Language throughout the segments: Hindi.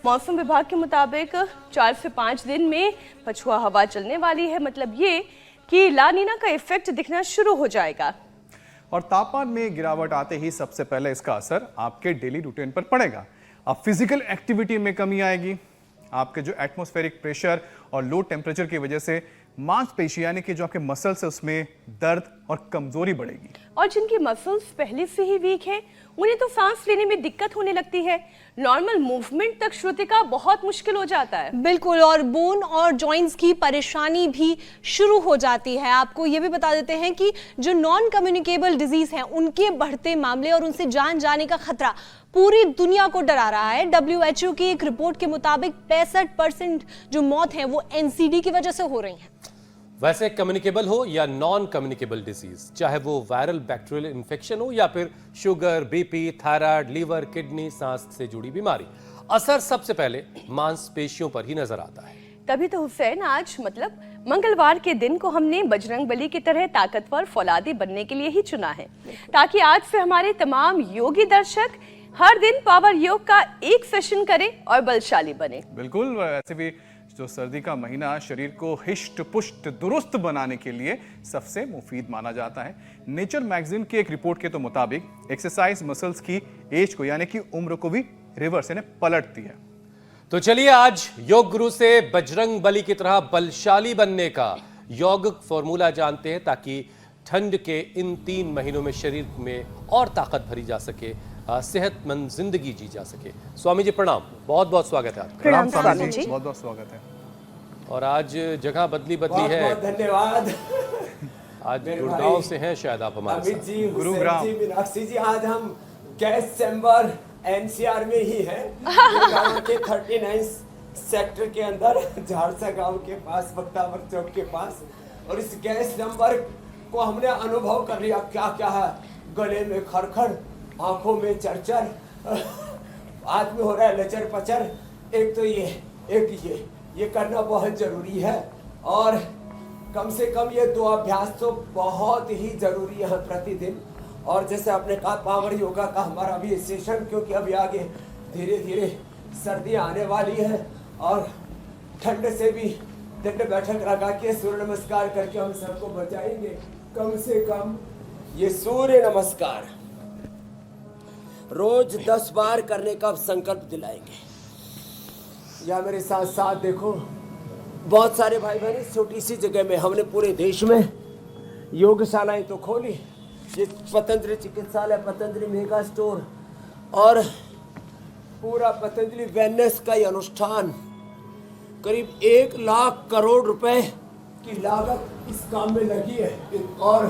मौसम विभाग के मुताबिक 4 से 5 दिन में पछुआ हवा चलने वाली है। मतलब ये कि ला नीना का इफेक्ट दिखना शुरू हो जाएगा और तापमान में गिरावट आते ही सबसे पहले इसका असर आपके डेली रूटीन पर पड़ेगा। अब फिजिकल एक्टिविटी में कमी आएगी। आपके जो एटमॉस्फेरिक प्रेशर और लो टेम्परेचर की वजह से मांसपेशी यानी कि जो आपके मसल्स है उसमें दर्द और कमजोरी बढ़ेगी। और जिनकी मसल्स पहले से ही वीक है उन्हें तो सांस लेने में दिक्कत होने लगती है। नॉर्मल मूवमेंट तक श्रुतिका बहुत मुश्किल हो जाता है। बिल्कुल, और बोन और जॉइंट्स की परेशानी भी शुरू हो जाती है। आपको ये भी बता देते हैं कि जो नॉन कम्युनिकेबल डिजीज हैं उनके बढ़ते मामले और उनसे जान जाने का खतरा पूरी दुनिया को डरा रहा है। WHO की एक रिपोर्ट के मुताबिक 65% जो मौत है वो NCD की वजह से हो रही है। वैसे कम्युनिकेबल हो या नॉन कम्युनिकेबल डिजीज, चाहे वो वायरल बैक्टीरियल इन्फेक्शन हो या फिर sugar, BP, thyroid, liver, kidney, सांस से जुड़ी बीमारी, असर सबसे पहले मांसपेशियों पर ही नजर आता है। तभी तो हुसैन आज मतलब मंगलवार के दिन को हमने बजरंग बली की तरह ताकतवर फौलादी बनने के लिए ही चुना है, ताकि आज से हमारे तमाम योगी दर्शक हर दिन पावर योग का एक सेशन करें और बलशाली बने। बिल्कुल, वैसे भी जो सर्दी का महीना शरीर को हिष्ट पुष्ट दुरुस्त बनाने के लिए सबसे मुफीद माना जाता है। नेचर मैगजीन की एक रिपोर्ट के तो मुताबिक एक्सरसाइज मसल्स की एज को यानी कि उम्र को भी रिवर्स यानी पलटती है। तो चलिए आज योग गुरु से बजरंग बली की तरह बलशाली बनने का यौगिक फॉर्मूला जानते हैं, ताकि ठंड के इन 3 महीनों में शरीर में और ताकत भरी जा सके, सेहतमंद जिंदगी जी जा सके। स्वामी जी प्रणाम, बहुत बहुत स्वागत है आपका। प्रणाम स्वामी जी, बहुत बहुत स्वागत है। और आज जगह बदली है। बहुत धन्यवाद। आज गुड़गांव से हैं शायद आप हमारे साथ। जी, गुरुग्राम जी, मीनाक्षी जी, आज हम गैस चैम्बर NCR में ही है, गुड़गांव के 39 सेक्टर के अंदर झारसा गांव के पास, बख्तावर चौक के पास। और इस गैस चैम्बर को हमने अनुभव कर लिया, क्या क्या है, गले में खरखर, आंखों में चरचर, आदमी हो रहा है लचर पचर। एक तो ये करना बहुत जरूरी है, और कम से कम ये 2 अभ्यास तो बहुत ही जरूरी है प्रतिदिन। और जैसे आपने कहा पावर योगा का हमारा भी सेशन, क्योंकि अभी आगे धीरे धीरे सर्दियाँ आने वाली है और ठंड से भी दंड बैठक लगा के सूर्य नमस्कार करके हम सबको बचाएंगे। कम से कम ये सूर्य नमस्कार रोज 10 बार करने का संकल्प दिलाएंगे। या मेरे साथ साथ देखो, बहुत सारे भाई बहन, छोटी सी जगह में हमने पूरे देश में योगशालाएं तो खोली। ये पतंजलि चिकित्सालय, पतंजलि मेगा स्टोर और पूरा पतंजलि वेलनेस का ये अनुष्ठान, करीब 1 लाख करोड़ रुपए की लागत इस काम में लगी है, और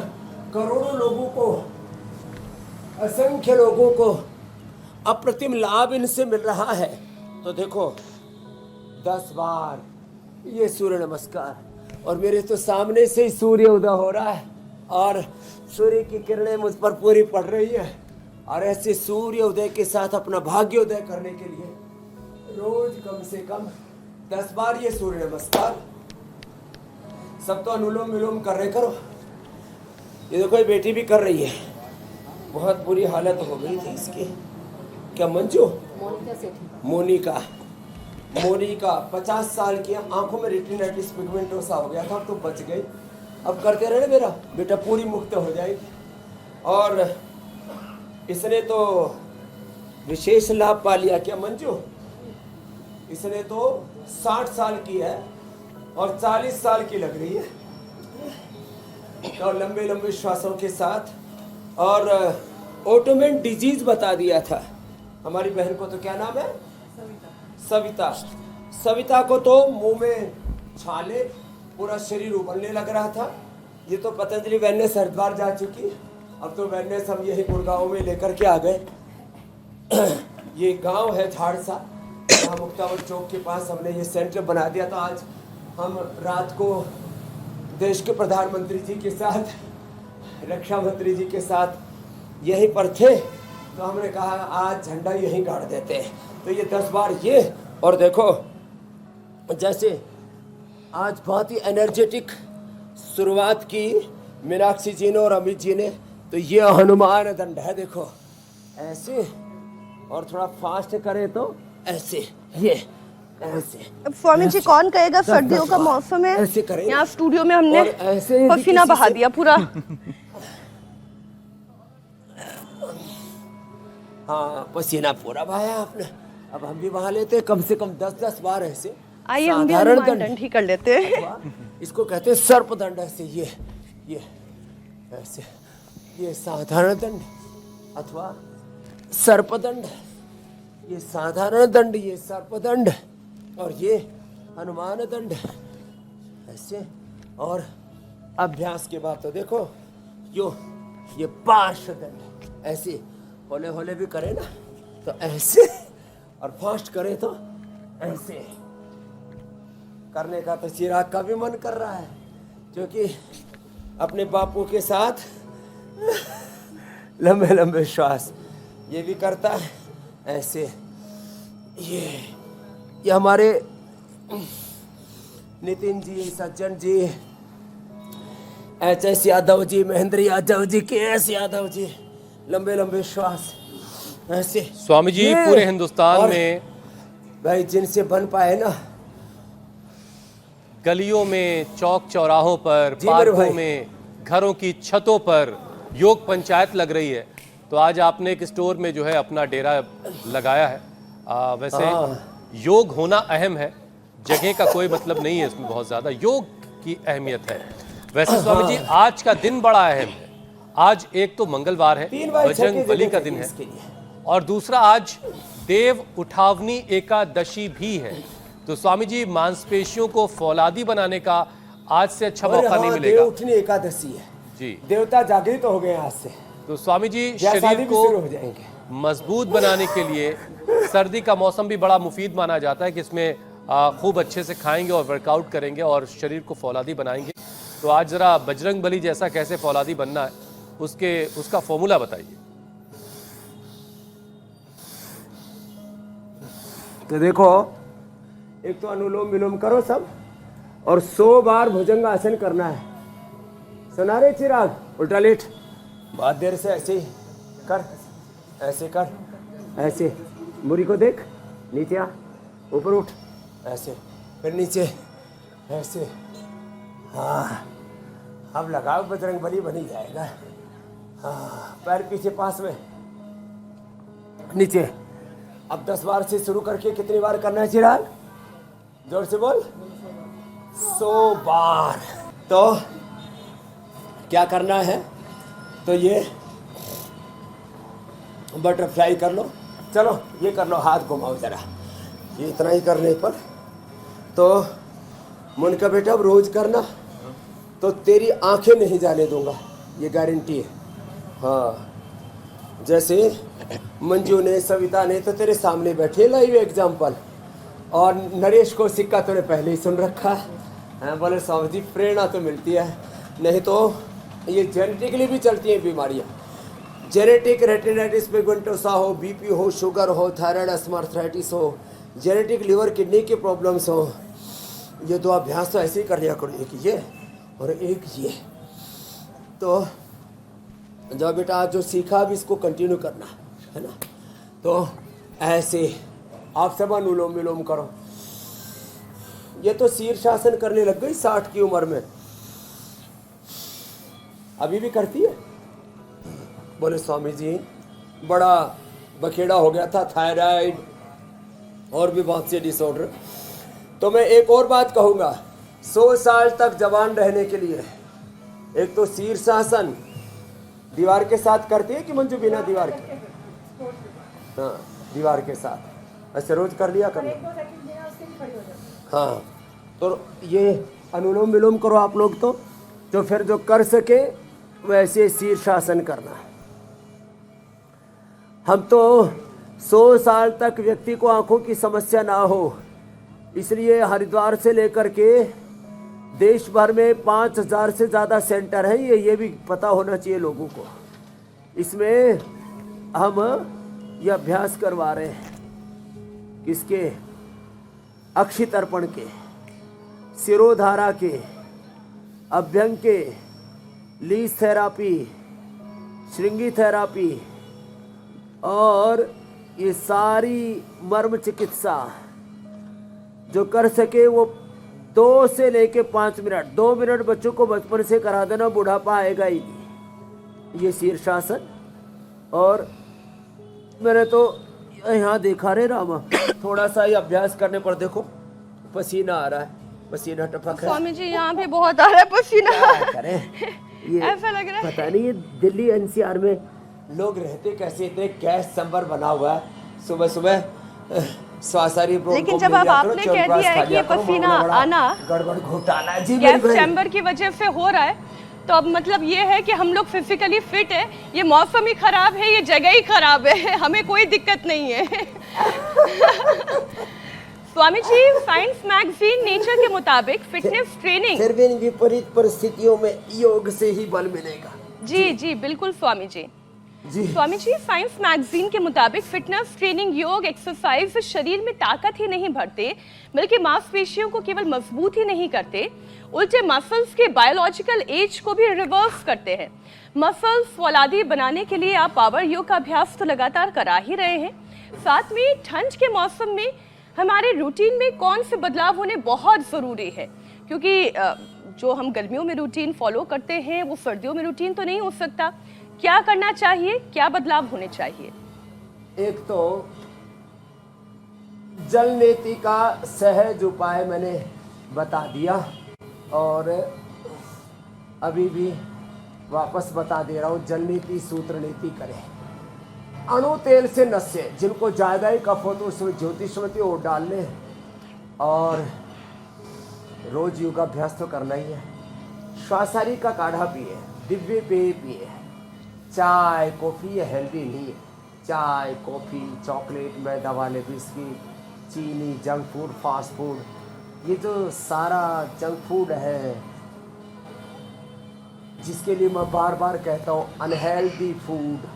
करोड़ों लोगों को, असंख्य लोगों को अप्रतिम लाभ इनसे मिल रहा है। तो देखो 10 बार ये सूर्य नमस्कार, और मेरे तो सामने से ही सूर्य उदय हो रहा है और सूर्य की किरणें मुझ पर पूरी पड़ रही है। और ऐसे सूर्य उदय के साथ अपना भाग्योदय करने के लिए रोज कम से कम 10 बार ये सूर्य नमस्कार। सब तो अनुलोम विलोम कर रहे करो। ये देखो, ये बेटी भी कर रही है, बहुत बुरी हालत हो गई थी इसकी। क्या मंजू? मोनिका 50 साल की, आंखों में रेटिनाइटिस पिगमेंटोसा हो गया था, तो बच गई। अब करते रहे मेरा बेटा, पूरी मुक्त हो जाएगी। और इसने तो विशेष लाभ पा लिया। क्या मंजू? इसने तो 60 साल की है और 40 साल की लग रही है, और लंबे लंबे श्वासों के साथ। और ऑटोमेन डिजीज बता दिया था हमारी बहन को। तो क्या नाम है? सविता को तो मुंह में छाले, पूरा शरीर उबलने लग रहा था। ये तो पतंजलि वेलनेस हरिद्वार जा चुकी। अब तो वेलनेस हम यही गुड़गांव में लेकर के आ गए। ये गांव है झारसा, यहाँ मुक्तावर चौक के पास हमने ये सेंटर बना दिया। तो आज हम रात को देश के प्रधानमंत्री जी के साथ, रक्षा मंत्री जी के साथ यहीं पर थे, तो हमने कहा आज झंडा यहीं गाड़ देते हैं। तो ये 10 बार ये, और देखो जैसे आज बहुत ही एनर्जेटिक शुरुआत की मीनाक्षी जी ने और अमित जी ने। तो ये हनुमान दंड है, देखो ऐसे, और थोड़ा फास्ट करें तो ऐसे, ये ऐसे। अब स्वामी जी कौन कहेगा, सर्दियों का मौसम है, ऐसे करें यहाँ स्टूडियो में हमने और ऐसे यदि पसीना किसी बहा से- दिया पूरा। हाँ, पसीना पूरा बहाया आपने। अब हम भी बहा लेते हैं कम से कम 10-10 बार ऐसे। आइए हम भी साधारण हनुमान दंड। दंड ही कर लेते हैं। अथवा इसको कहते हैं सर्प दंड। ऐसे ये ऐसे, ये साधारण दंड अथवा सर्प दंड, ये साधारण दंड, ये सर्प दंड, और ये हनुमान दंड ऐसे। और अभ्यास के बाद तो देखो ये पार्श्व दंड ऐसे, होले होले भी करे ना तो ऐसे, और फास्ट करे तो ऐसे करने का। तो चिराग का भी मन कर रहा है, क्योंकि अपने बापू के साथ लंबे लंबे श्वास ये भी करता है ऐसे। ये हमारे नितिन जी, सज्जन जी, एच यादव जी, महेंद्र यादव जी, के यादव जी, लंबे लंबे श्वास ऐसे। स्वामी जी ये पूरे हिंदुस्तान और में भाई जिनसे बन पाए ना, गलियों में, चौक चौराहों पर, जी मेरे पार्कों भाई। में, घरों की छतों पर योग पंचायत लग रही है। तो आज आपने एक स्टोर में जो है अपना डेरा लगाया है। वैसे योग होना अहम है, जगह का कोई मतलब नहीं है इसमें, बहुत ज़्यादा योग की अहमियत है। वैसे स्वामी जी आज का दिन बड़ा अहम है। आज एक तो मंगलवार है, 3x6 बजरंग की बली जगह का चाहिए दिन है, इसके लिए। और दूसरा आज देव उठावनी एकादशी भी है। तो स्वामी जी मांसपेशियों को फौलादी बनाने का आज से अच्छा अरे मौका नहीं हाँ, मिलेगा देव उठनी एकादशी है जी। देवता जागृत हो गए आज से, तो स्वामी जी शादी शरीर भी को शुरू हो जाएंगे। मजबूत बनाने के लिए सर्दी का मौसम भी बड़ा मुफीद माना जाता है कि इसमें खूब अच्छे से खाएंगे और वर्कआउट करेंगे और शरीर को फौलादी बनाएंगे। तो आज ज़रा बजरंग बली जैसा कैसे फौलादी बनना है उसका फॉर्मूला बताइए। तो देखो, एक तो अनुलोम विलोम करो सब, और 100 बार भुजंगासन करना है। सुना रे चिराग, उल्टा लेट, बहुत देर से ऐसे ही कर, ऐसे कर, ऐसे मुरी को देख, नीचे आ, ऊपर उठ, ऐसे, फिर नीचे, ऐसे। हाँ, अब लगाओ, बजरंग बली बन ही जाएगा। हाँ, पैर पीछे पास में, नीचे। अब 10 बार से शुरू करके कितनी बार करना है चिराग? जोर से बोल। 100 बार। तो क्या करना है? तो ये बटरफ्लाई कर लो, चलो ये कर लो, हाथ घुमाओ जरा, ये इतना ही करने पर तो मन का बेटा अब रोज करना, तो तेरी आंखें नहीं जाने दूंगा, ये गारंटी है। हाँ, जैसे मंजू ने, सविता ने तो तेरे सामने बैठे, लाइव एग्जाम्पल, और नरेश को सिक्का तूने पहले ही सुन रखा है। बोले स्वामी जी प्रेरणा तो मिलती है, नहीं तो ये जेनेटिकली भी चलती हैं बीमारियाँ। जेनेटिक रेटिनाइटिस पिगमेंटोसा हो, बीपी हो, शुगर हो, थायराइड, अस्थमार्थराइटिस हो, जेनेटिक लिवर किडनी की प्रॉब्लम्स हो, ये तो अभ्यास तो ऐसे ही कर लिया करो, एक ये और एक ये। तो जब बेटा आज जो सीखा अब इसको कंटिन्यू करना है ना, तो ऐसे आप सब अनुलोम विलोम करो। ये तो शीर्षासन करने लग गई 60 की उम्र में, अभी भी करती है। बोले स्वामी जी बड़ा बखेड़ा हो गया था, थायराइड और भी बहुत से डिसऑर्डर। तो मैं एक और बात कहूँगा, 100 साल तक जवान रहने के लिए एक तो शीर्षासन दीवार के साथ करती है कि मंजू बिना दीवार के? हाँ, दीवार के साथ ऐसे रोज कर लिया कर लो। हाँ, तो ये अनुलोम विलोम करो आप लोग, तो फिर जो कर सके वैसे शीर्षासन करना। हम तो 100 साल तक व्यक्ति को आंखों की समस्या ना हो, इसलिए हरिद्वार से लेकर के देश भर में 5000 से ज़्यादा सेंटर हैं। ये भी पता होना चाहिए लोगों को। इसमें हम ये अभ्यास करवा रहे हैं, किसके? अक्षि तर्पण के, सिरोधारा के, अभ्यंग के, लीज थेरापी, श्रृंगी थेरापी और ये सारी मर्म चिकित्सा जो कर सके वो 2 से लेके 5 मिनट, 2 मिनट बच्चों को बचपन से करा देना, बुढ़ापा आएगा ही नहीं। ये शीर्षासन, और मैंने तो यहाँ देखा रे रामा, थोड़ा सा ही अभ्यास करने पर देखो पसीना आ रहा है, पसीना टपक है। स्वामी जी यहाँ पे बहुत आ रहा है पसीना। क्या करें, ये ऐसा लग रहा है पता नहीं ये दिल्ली एनसीआर में लोग रहते कैसे, इतने गैस चैम्बर बना हुआ है, सुबह सुबह स्वासारी। लेकिन जब अब आपने कह दिया है कि ये पसीना आना गड़बड़ घोटाला जी गैस चैम्बर की वजह से हो रहा है, तो अब मतलब ये है कि हम लोग फिजिकली फिट है, ये मौसम ही खराब है, ये जगह ही खराब है, हमें कोई दिक्कत नहीं है। Swami ji, science magazine nature के मुताबिक फिटनेस ट्रेनिंग फिर भी इन विपरीत परिस्थितियों में योग से ही बल मिलेगा। जी जी बिल्कुल स्वामी जी। जी स्वामी जी, साइंस मैगजीन के मुताबिक फिटनेस ट्रेनिंग, योग, एक्सरसाइज शरीर में ताकत ही नहीं भरते बल्कि मांसपेशियों को केवल मजबूत ही नहीं करते, उल्टे मसल्स के बायोलॉजिकल एज को भी रिवर्स करते हैं। मसल्स फौलादी बनाने के लिए आप पावर योग का अभ्यास तो लगातार करा ही रहे हैं, साथ में ठंड के मौसम में हमारे रूटीन में कौन से बदलाव होने बहुत ज़रूरी है, क्योंकि जो हम गर्मियों में रूटीन फॉलो करते हैं वो सर्दियों में रूटीन तो नहीं हो सकता। क्या करना चाहिए, क्या बदलाव होने चाहिए? एक तो जल नीति का सहज उपाय मैंने बता दिया, और अभी भी वापस बता दे रहा हूँ, जल नीति सूत्र नीति करें। अणु तेल से नस्ये, जिनको ज़्यादा ही कफ हो तो उसमें ज्योतिषमती ओट डाल लें, और रोज योगाभ्यास तो करना ही है। श्वासारी का काढ़ा पिए, दिव्य पेय पिए। चाय कॉफ़ी ये हेल्दी नहीं है। चाय, कॉफ़ी, चॉकलेट, मैदा वाले बिस्किट, चीनी, जंक फूड, फास्ट फूड, ये जो सारा जंक फूड है जिसके लिए मैं बार बार कहता हूँ unhealthy food,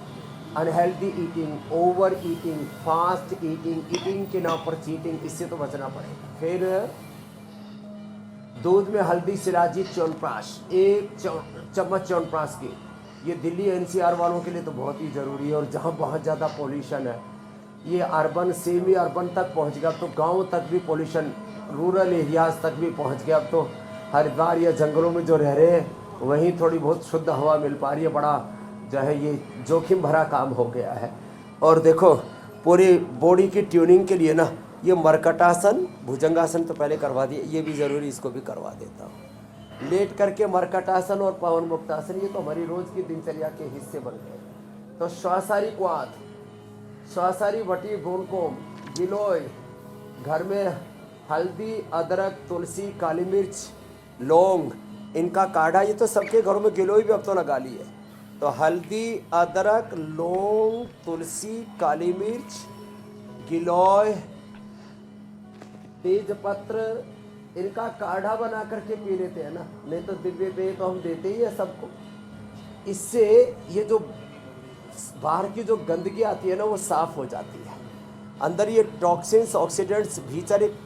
unhealthy eating, over eating, fast eating, eating के नाम पर चीटिंग, इससे तो बचना पड़ेगा। फिर दूध में हल्दी, सिराजी, च्यवनप्राश, 1 चम्मच च्यवनप्राश की, ये दिल्ली एनसीआर वालों के लिए तो बहुत ही ज़रूरी है। और जहाँ बहुत ज़्यादा पोल्यूशन है, ये अर्बन सेमी अर्बन तक पहुँच गया, अब तो गाँव तक भी पोल्यूशन, रूरल एरियाज तक भी पहुँच गया। अब तो हरिद्वार या जंगलों में जो रह रहे हैं वहीं थोड़ी बहुत शुद्ध हवा मिल पा रही है। बड़ा जो है ये जोखिम भरा काम हो गया है। और देखो पूरी बॉडी की ट्यूनिंग के लिए ना, ये मरकटासन, भुजंगासन तो पहले करवा दिए, ये भी ज़रूरी, इसको भी करवा देता हूँ। लेट करके मरकटासन और पवन मुक्तासन, ये तो हमारी रोज़ की दिनचर्या के हिस्से बन गए। तो श्वासारी क्वाथ, श्वासारी वटी, गोलकोम, गिलोय, घर में हल्दी, अदरक, तुलसी, काली मिर्च, लौंग, इनका काढ़ा, ये तो सबके घरों में गिलोय भी अब तो लगा ली है। तो हल्दी, अदरक, लौंग, तुलसी, काली मिर्च, गिलोय, तेजपत्र, इनका काढ़ा बना करके पी लेते हैं ना, नहीं तो दिव्य पेय तो हम देते ही है सबको। इससे ये जो बाहर की जो गंदगी आती है ना वो साफ हो जाती है। अंदर ये टॉक्सिन्स, ऑक्सीडेंट्स, भीतर एक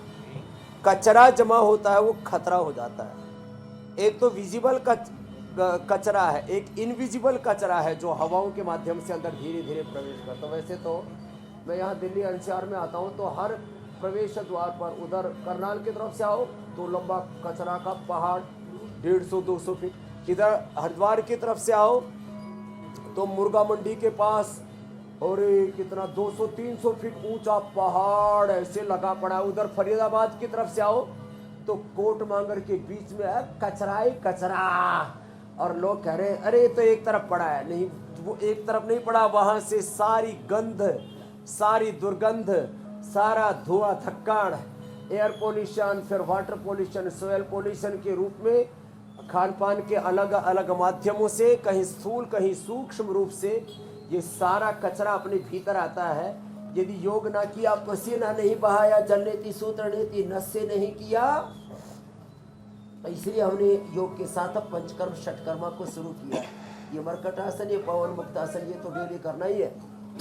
कचरा जमा होता है, वो खतरा हो जाता है। एक तो विजिबल कचरा है, एक इनविजिबल कचरा है जो हवाओं के माध्यम से अंदर धीरे धीरे प्रवेश करता है। वैसे तो मैं यहाँ दिल्ली एनसीआर में आता हूँ तो हर प्रवेश द्वार पर, उधर करनाल की तरफ से आओ तो लंबा कचरा का पहाड़ 150-200 फीट, इधर हरिद्वार की तरफ से आओ तो मुर्गा मंडी के पास, और कितना 200-300 फीट ऊंचा पहाड़ ऐसे लगा पड़ा है। उधर फरीदाबाद की तरफ से आओ तो कोट मांगर के बीच में है कचरा ही कचरा, और लोग कह रहे हैं अरे ये तो एक तरफ पड़ा है। नहीं, वो एक तरफ नहीं पड़ा, वहां से सारी गंध, सारी दुर्गंध, सारा धुआं धक्काड़, एयर पोल्यूशन, फिर वाटर पोल्यूशन, सोयल पोल्यूशन के रूप में खान पान के अलग अलग माध्यमों से, कहीं स्थूल कहीं सूक्ष्म रूप से ये सारा कचरा अपने भीतर आता है। यदि योग ना किया, पसीना नहीं बहाया, जल नीति सूत्र नीति नस्य नहीं किया, इसलिए हमने योग के साथ अब पंचकर्म षटकर्मा को शुरू किया। ये मरकटासन, ये पवन मुक्तासन, ये तो डेली करना ही है।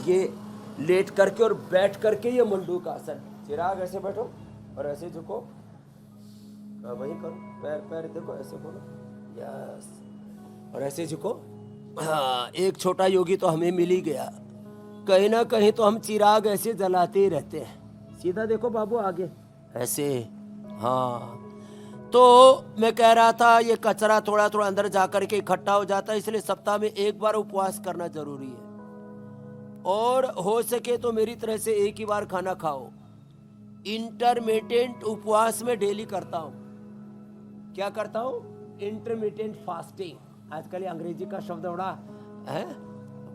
ये लेट करके और बैठ करके ये मंडूक आसन, चिराग ऐसे बैठो और ऐसे झुको, वही करो, पैर पैर देखो ऐसे बोलो, यस, और ऐसे झुको। हाँ, एक छोटा योगी तो हमें मिल ही गया, कहीं ना कहीं तो हम चिराग ऐसे जलाते ही रहते हैं। सीधा देखो बाबू आगे ऐसे। हाँ, तो मैं कह रहा था ये कचरा थोड़ा थोड़ा अंदर जाकर के इकट्ठा हो जाता है, इसलिए सप्ताह में एक बार उपवास करना जरूरी है। और हो सके तो मेरी तरह से एक ही बार खाना खाओ। इंटरमिटेंट उपवास में डेली करता हूँ। क्या करता हूँ? Intermittent fasting. आजकल ये अंग्रेजी का शब्द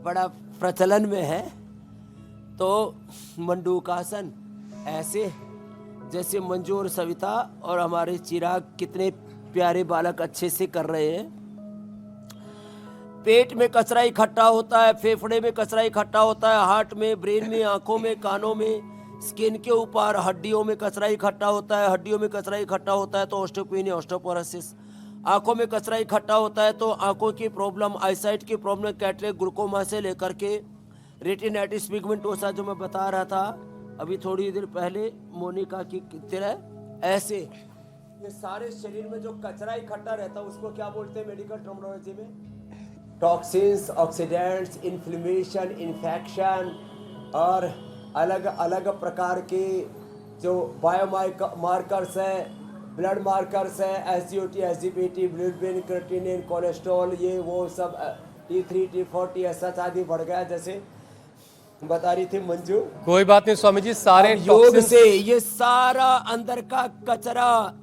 बड़ा प्रचलन में है। तो मंडूकासन, ऐसे जैसे मंजू और सविता और हमारे चिराग कितने प्यारे बालक अच्छे से कर रहे हैं। पेट में कचरा इकट्ठा होता है, फेफड़े में कचरा इकट्ठा होता है, हार्ट में, ब्रेन में, आंखों में, कानों में, स्किन के ऊपर, हड्डियों में कचरा इकट्ठा होता है। हड्डियों में कचरा इकट्ठा होता है तो ऑस्टियोपेनिया, ऑस्टियोपोरोसिस। आंखों में कचरा इकट्ठा होता है तो आंखों की प्रॉब्लम, आईसाइट की प्रॉब्लम, कैटरेक्ट, ग्लूकोमा से लेकर के रेटिनाइटिस पिगमेंटोसा जो मैं बता रहा था अभी थोड़ी देर पहले मोनिका की तरह, ऐसे ये सारे शरीर में जो कचरा इकट्ठा रहता है उसको क्या बोलते हैं मेडिकल टर्मिनोलॉजी में? टॉक्सिन्स, ऑक्सीडेंट्स, इन्फ्लेमेशन, इन्फेक्शन और अलग अलग प्रकार के जो बायोमार्कर्स हैं, ब्लड मार्कर्स हैं, SGOT, SGPT, bilirubin, creatinine, cholesterol, ये वो सब T3, T4, TSH आदि बढ़ गया जैसे बता रही थी मंजू। कोई बात नहीं स्वामी जी, सारे योग टॉक्सिन्स, से ये सारा अंदर का कचरा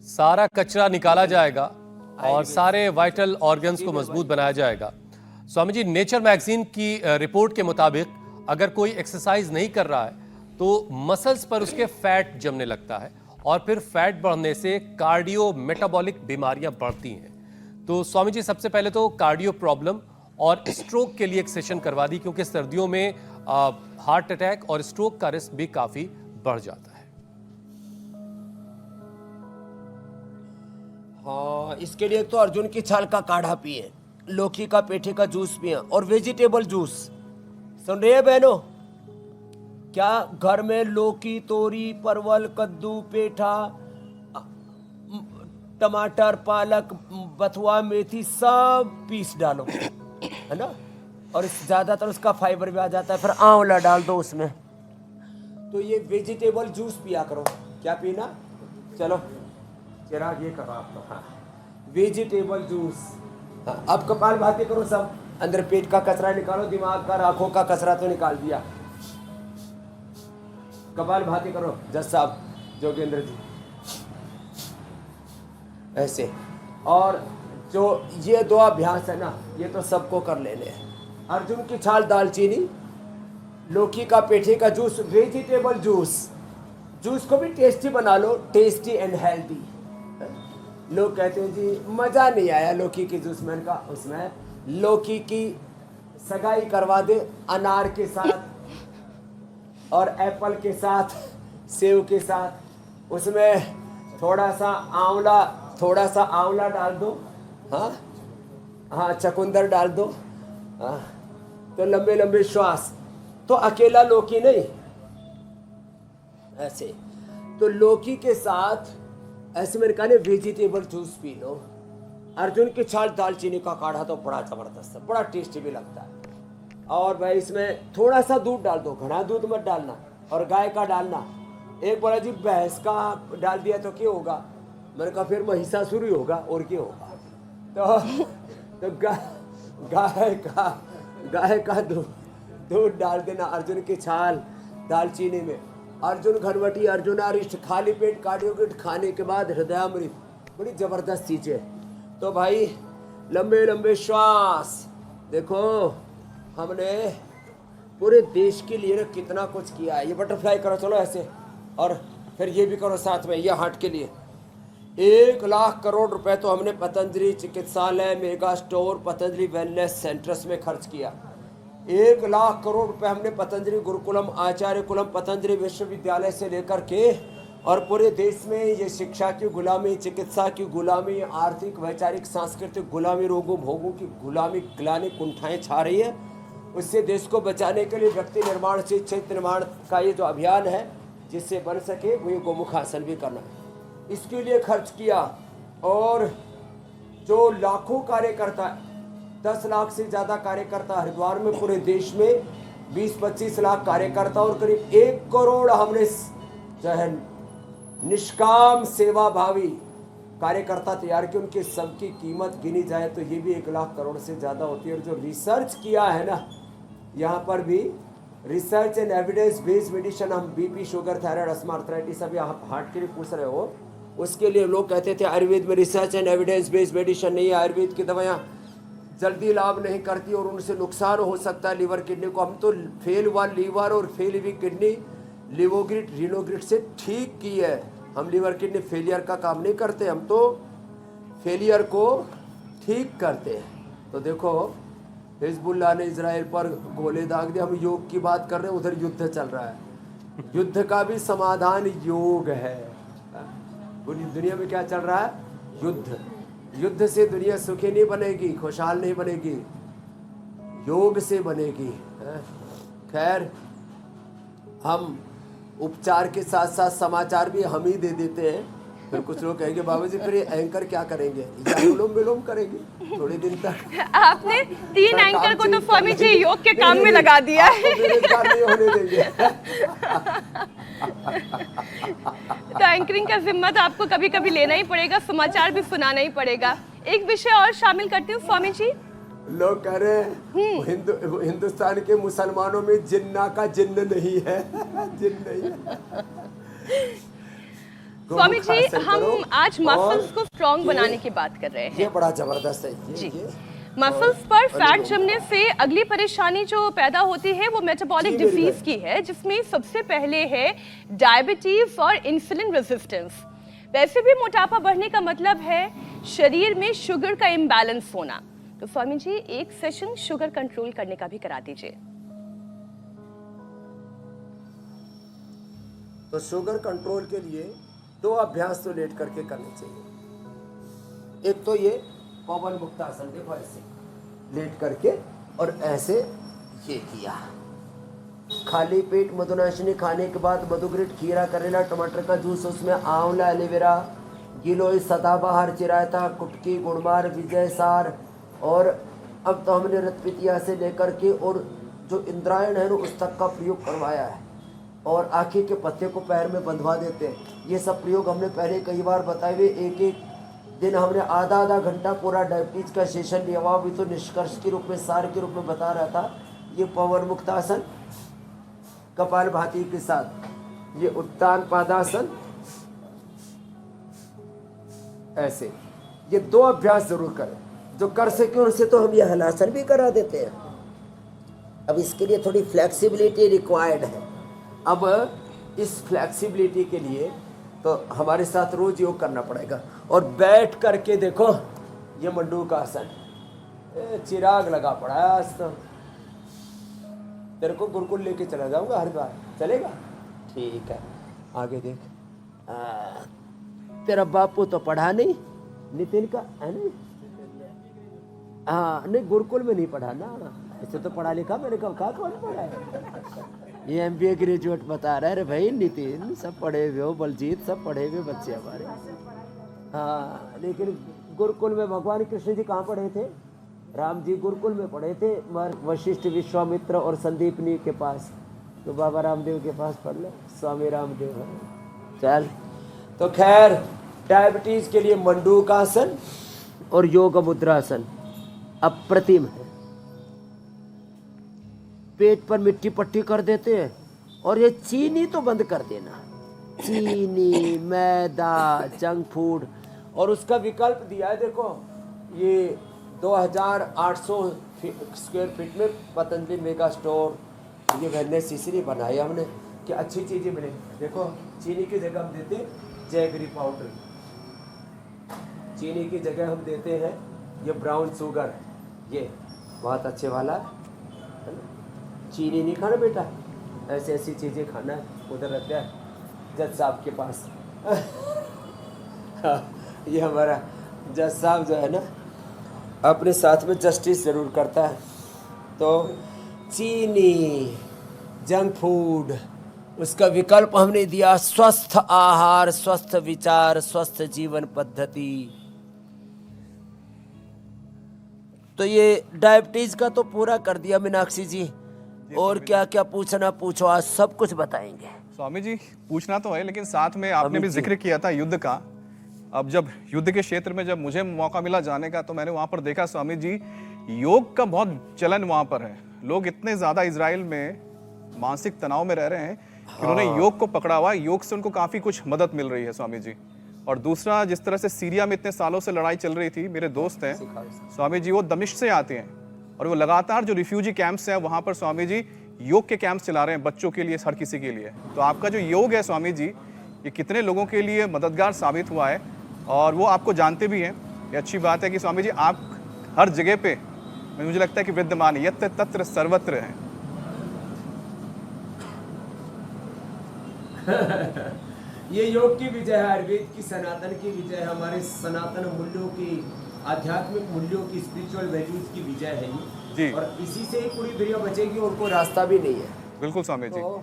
सारा कचरा निकाला जाएगा और सारे वाइटल ऑर्गन्स को मजबूत बनाया जाएगा। स्वामी जी, नेचर मैगजीन की रिपोर्ट के मुताबिक अगर कोई एक्सरसाइज नहीं कर रहा है तो मसल्स पर उसके फैट जमने लगता है और फिर फैट बढ़ने से कार्डियो मेटाबॉलिक बीमारियां बढ़ती हैं। तो स्वामी जी, सबसे पहले तो कार्डियो प्रॉब्लम और स्ट्रोक के लिए एक सेशन करवा दी, क्योंकि सर्दियों में हार्ट अटैक और स्ट्रोक का रिस्क भी काफी बढ़ जाता है। हाँ, इसके लिए तो अर्जुन की छाल का काढ़ा पिए, लौकी का पेठे का जूस पिए और वेजिटेबल जूस। सुन रहे हैं बहनों? क्या घर में लौकी, तोरी, परवल, कद्दू, पेठा, टमाटर, पालक, बथुआ, मेथी सब पीस डालो, है ना? और ज्यादातर उसका फाइबर भी आ जाता है। फिर आंवला डाल दो उसमें। तो ये वेजिटेबल जूस पिया करो। क्या पीना? चलो चिराग ये करो आप तो। हाँ, वेजिटेबल जूस। हाँ, अब कपाल भाती करो सब। अंदर पेट का कचरा निकालो, दिमाग का, आंखों का कचरा तो निकाल दिया। कपाल भाती करो जज साहब, जोगेंद्र जी, ऐसे। और जो ये दो अभ्यास है ना, ये तो सबको कर लेने हैं। अर्जुन की छाल, दालचीनी, लौकी का पेठे का जूस, वेजिटेबल जूस। जूस को भी टेस्टी बना लो, टेस्टी एंड हेल्दी। लोग कहते हैं जी मज़ा नहीं आया लौकी के जूस में। का उसमें लौकी की सगाई करवा दे अनार के साथ और एप्पल के साथ, सेव के साथ। उसमें थोड़ा सा आंवला डाल दो। हाँ हाँ, चकुंदर डाल दो। हाँ, तो लंबे लंबे श्वास। तो अकेला लौकी नहीं, ऐसे। तो लौकी के साथ ऐसे मैंने कहा vegetable juice P low. Arjun की छाल, दालचीनी का काढ़ा तो बड़ा जबरदस्त है, बड़ा टेस्टी भी लगता है। और भाई इसमें थोड़ा सा दूध डाल दो, घना दूध मत डालना, और गाय का डालना। एक बोला जी भैंस का डाल दिया तो क्या होगा? मैंने कहा फिर महिषासुर ही होगा, और क्या होगा? तो गाय का दूध डाल देना अर्जुन की छाल, दालचीनी में। अर्जुन घनवटी, अर्जुन अरिष्ट, खाली पेट कार्डियोकिट खाने के बाद हृदयामृत, बड़ी जबरदस्त चीजें। तो भाई लंबे लंबे श्वास। देखो हमने पूरे देश के लिए कितना कुछ किया है। ये बटरफ्लाई करो, चलो ऐसे, और फिर ये भी करो साथ में, ये हार्ट के लिए। 1 लाख करोड़ रुपए तो हमने पतंजलि चिकित्सालय, mega store, Patanjali wellness centres में खर्च किया। 1 लाख करोड़ रुपए हमने पतंजलि गुरुकुलम, आचार्य कुलम, पतंजलि विश्वविद्यालय से लेकर के और पूरे देश में ये शिक्षा की गुलामी, चिकित्सा की गुलामी, आर्थिक, वैचारिक, सांस्कृतिक गुलामी, रोगों भोगों की गुलामी, ग्लानि, कुंठाएं छा रही है। उससे देश को बचाने के लिए व्यक्ति निर्माण से क्षेत्र निर्माण का ये जो अभियान है, जिससे बन सके वो गोमुख आसन भी करना, इसके लिए खर्च किया। और जो लाखों कार्यकर्ता 10 लाख से ज्यादा कार्यकर्ता हरिद्वार में, पूरे देश में 20-25 लाख कार्यकर्ता और करीब 1 करोड़ हमने जो है निष्काम सेवा भावी कार्यकर्ता तैयार किए। उनके सबकी कीमत गिनी जाए तो ये भी 1 लाख करोड़ से ज़्यादा होती है। और जो रिसर्च किया है ना, यहाँ पर भी research and evidence based medicine, हम BP, sugar, thyroid, asthma, arthritis, अभी आप हार्ट के लिए पूछ रहे हो, उसके लिए लोग कहते थे आयुर्वेद में research and evidence based medicine नहीं है, आयुर्वेद की दवाइयाँ जल्दी लाभ नहीं करती और उनसे नुकसान हो सकता है लीवर किडनी को। हम तो फेल हुआ लीवर और फेल हुई किडनी लिवोग्रिड रिनोग्रिड से ठीक की है। हम लीवर किडनी फेलियर का काम नहीं करते, हम तो फेलियर को ठीक करते हैं। तो देखो हिजबुल्लाह ने इजराइल पर गोले दाग दिए, हम योग की बात कर रहे हैं, उधर युद्ध चल रहा है। युद्ध का भी समाधान योग है। पूरी दुनिया में क्या चल रहा है? युद्ध। युद्ध से दुनिया सुखी नहीं बनेगी, खुशहाल नहीं बनेगी, योग से बनेगी। खैर, हम उपचार के साथ साथ समाचार भी हम ही दे देते हैं। फिर कुछ लोग कहेंगे बाबूजी फिर ये एंकर क्या करेंगे? अनुलोम विलोम करेंगे थोड़े दिन तक। आपने 3 एंकर को तो स्वामी जी योग के काम में लगा दिया है। नहीं होने देंगे। तो एंकरिंग का जिम्मा तो आपको कभी कभी लेना ही पड़ेगा, समाचार भी सुनाना ही पड़ेगा। एक विषय और शामिल करती हूँ स्वामी जी। लोग कह रहे हैं हिंदुस्तान के मुसलमानों में जिन्ना का जिन्न नहीं है। जिन्न नहीं है। स्वामी जी, हम आज मसल्स को स्ट्रॉन्ग बनाने की बात कर रहे हैं। ये बड़ा जबरदस्त है जी। मसल्स पर फैट जमने से अगली परेशानी जो पैदा होती है वो मेटाबॉलिक डिजीज की है, जिसमें सबसे पहले है डायबिटीज और इंसुलिन रेजिस्टेंस। वैसे भी मोटापा बढ़ने का मतलब है शरीर में शुगर का इम्बैलेंस होना। तो स्वामी जी, एक सेशन शुगर कंट्रोल करने का भी करा दीजिए। तो शुगर कंट्रोल के लिए 2 अभ्यास तो लेट करके करने चाहिए। एक तो ये पवन मुक्तासन, देखो ऐसे लेट करके और ऐसे ये किया। खाली पेट मधुनाशिनी खाने के बाद मधुग्रिट, खीरा, करेला, टमाटर का जूस, उसमें आंवला, एलोवेरा, गिलोय, सदाबहार, चिरायता, कुटकी, गुड़मार, विजय सार, और अब तो हमने रतपितिया से लेकर के और जो इंद्रायण है उस तक का प्रयोग करवाया है। और आँखी के पत्ते को पैर में बंधवा देते हैं। ये सब प्रयोग हमने पहले कई बार बताए हुए। एक एक दिन हमने आधा घंटा पूरा डायबिटीज का सेशन लिया हुआ। अभी तो निष्कर्ष के रूप में, सार के रूप में बता रहा था। ये पवन मुक्तासन कपालभाति के साथ, ये उत्तान पादासन, ऐसे ये 2 अभ्यास जरूर करें। जो कर सके उनसे तो हम ये हलासन भी करा देते हैं। अब इसके लिए थोड़ी फ्लेक्सिबिलिटी रिक्वायर्ड है। अब इस फ्लेक्सिबिलिटी के लिए तो हमारे साथ रोज योग करना पड़ेगा। और बैठ करके देखो, ये मंडूक आसन, चिराग लगा पड़ा है आज तो। तेरे को गुरुकुल लेके चला जाऊंगा हरिद्वार, चलेगा? ठीक है, आगे देख। तेरा बापू तो पढ़ा नहीं, नितिन का है नहीं? हाँ, नहीं गुरुकुल में नहीं पढ़ा ना, ऐसे तो पढ़ा लिखा। मैंने कहा कौन पढ़ा है? ये MBA ग्रेजुएट बता रहा है। अरे भाई नितिन, सब पढ़े हुए हो, बलजीत, सब पढ़े हुए बच्चे हमारे। हाँ, लेकिन गुरुकुल में भगवान कृष्ण जी कहाँ पढ़े थे? राम जी गुरुकुल में पढ़े थे, वशिष्ठ, विश्वामित्र और संदीपनी के पास। तो बाबा रामदेव के पास पढ़ लो, स्वामी रामदेव। चल, तो खैर, डायबिटीज के लिए मंडूक आसन और योग मुद्रासन अप्रतिम है। पेट पर मिट्टी पट्टी कर देते हैं। और ये चीनी तो बंद कर देना, चीनी, मैदा, जंक फूड। और उसका विकल्प दिया है, देखो ये 2800 स्क्वायर फीट में पतंजलि मेगा स्टोर, ये वेलनेस इसलिए बनाया हमने कि अच्छी चीज़ें मिले। देखो चीनी की जगह हम देते जैगरी पाउडर, चीनी की जगह हम देते हैं ये ब्राउन शुगर, ये बहुत अच्छे वाला है ना। चीनी नहीं खाना बेटा, ऐसी ऐसी चीज़ें खाना है। उधर रहते हैं जज साहब के पास। ये हमारा जज साहब जो है ना, अपने साथ में जस्टिस ज़रूर करता है। तो चीनी, जंक फूड, उसका विकल्प हमने दिया स्वस्थ आहार, स्वस्थ विचार, स्वस्थ जीवन पद्धति। तो ये डायबिटीज का तो पूरा कर दिया मीनाक्षी जी, और क्या क्या पूछना पूछो, आज सब कुछ बताएंगे। स्वामी जी पूछना तो है, लेकिन साथ में आपने अमित भी जी। जिक्र किया था युद्ध का। अब जब युद्ध के क्षेत्र में जब मुझे मौका मिला जाने का, तो मैंने वहां पर देखा स्वामी जी, योग का बहुत चलन वहां पर है। लोग इतने ज्यादा इजराइल में मानसिक तनाव में रह रहे हैं कि उन्होंने योग को पकड़ा हुआ है। योग से उनको काफी कुछ मदद मिल रही है स्वामी जी। और दूसरा, जिस तरह से सीरिया में इतने सालों से लड़ाई चल रही थी, मेरे दोस्त हैं स्वामी जी, वो दमिश्क से आते हैं और वो लगातार जो रिफ्यूजी कैंप्स हैं वहां पर स्वामी जी योग के कैंप्स चला रहे हैं, बच्चों के लिए, हर किसी के लिए। तो आपका जो योग है स्वामी जी, ये कितने लोगों के लिए मददगार साबित हुआ है, और वो आपको जानते भी हैं। ये अच्छी बात है कि स्वामी जी आप हर जगह पे, मुझे लगता है कि विद्यमान है, यत्र तत्र सर्वत्र है। ये योग की विजय है, आयुर्वेद की, सनातन की विजय है, हमारे सनातन मूल्यों की, आध्यात्मिक मूल्यों की, स्पिरिचुअल वैल्यूज की विजय है जी। ये। और इसी से ही पूरी दुनिया बचेगी, और कोई रास्ता भी नहीं है। बिल्कुल स्वामी जी। तो